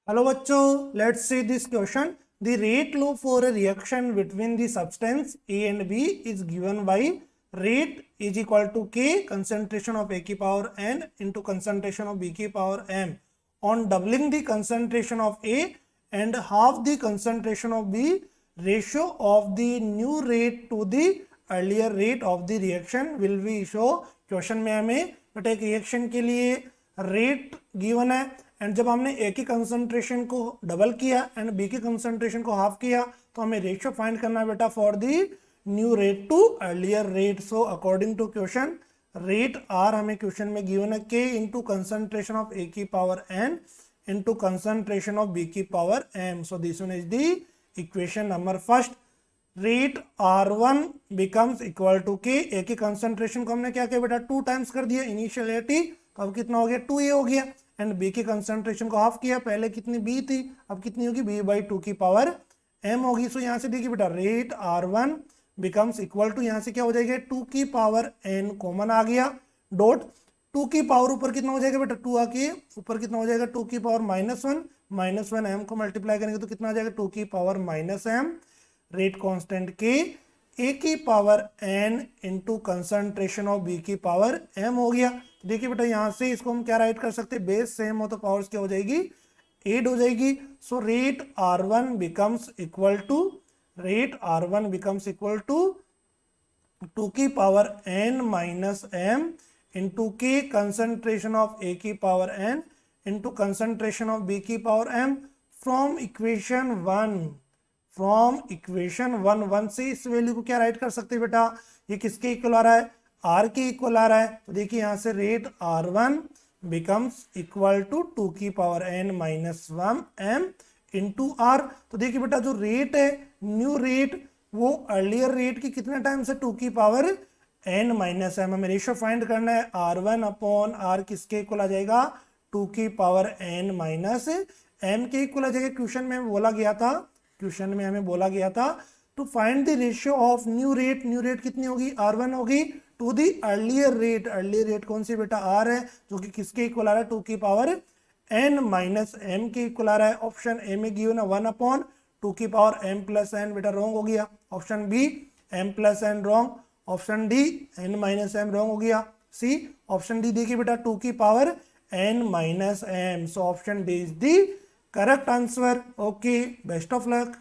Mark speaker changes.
Speaker 1: Hello बच्चों, let's see this question. The rate law for a reaction between the substance A and B is given by rate is equal to K concentration of A की power n into concentration of B की power m. On doubling the concentration of A and half the concentration of B, ratio of the new rate to the earlier rate of the reaction will be show. Question में हमें but एक reaction के लिए rate given है and जब हमने ए की concentration को डबल किया एंड बी की कंसंट्रेशन को हाफ किया तो हमें रेशियो फाइंड करना है बेटा for the new rate to earlier rate. So according to question rate R हमें क्वेश्चन में गिवन है K into concentration of A की power N into concentration of B की power M. So this one is the equation number first. Rate R1 becomes equal to K. A की concentration को हमने क्या किया बेटा 2 टाइम्स कर दिया इनिशियलिटी, तो अब कितना हो गया 2A हो गया एंड बी की कंसंट्रेशन को हाफ किया, पहले कितनी बी थी अब कितनी होगी b/2 की पावर m होगी. सो यहाँ से देखिए बेटा rate R1 becomes equal to यहाँ से क्या हो जाएगा 2 की पावर n कॉमन आ गया डॉट 2 की पावर ऊपर कितना हो जाएगा बेटा 2 आके ऊपर कितना हो जाएगा 2 की पावर -1 m को मल्टीप्लाई करेंगे तो कितना आ जाएगा 2 की power -m rate constant K A की power n into concentration of B की पावर m हो गया. देखिए बेटा यहाँ से इसको हम क्या राइट कर सकते हैं, बेस सेम हो तो पावर्स क्या हो जाएगी 8 हो जाएगी. So rate R1 becomes equal to 2 की power n minus m into K concentration of A की power n into concentration of B की power m from equation one से इस वैल्यू को क्या राइट कर सकते हैं बेटा, ये किसके इक्वल आ रहा है r के इक्वल आ रहा है. तो देखिए यहाँ से rate R1 becomes equal to 2 की power n minus 1m into r. तो देखिए बेटा जो रेट है न्यू रेट वो अर्लियर रेट की कितने टाइम से 2 की पावर n माइनस m. हमें रेशियो फाइंड करना है R1 अपॉन r किसके इक्वल आ जाएगा 2 की पावर n माइनस m के इक्वल आ जाएगा. क्वेश्चन में हमें बोला गया था to find the ratio of new rate कितनी होगी R1 होगी टू दी अर्लियर रेट कौन सी बेटा R है जो कि किसके इक्वल आ रहा है 2 की पावर n माइनस m के इक्वल आ रहा है. ऑप्शन ए में गिवन है 1 अपॉन 2 की पावर m प्लस n बेटा रॉन्ग हो गया. Option B m plus n wrong. Option D n minus m wrong हो गया. सी ऑप्शन डी देखिए बेटा 2 की power n minus m. So option D is the correct answer. Okay, best of luck.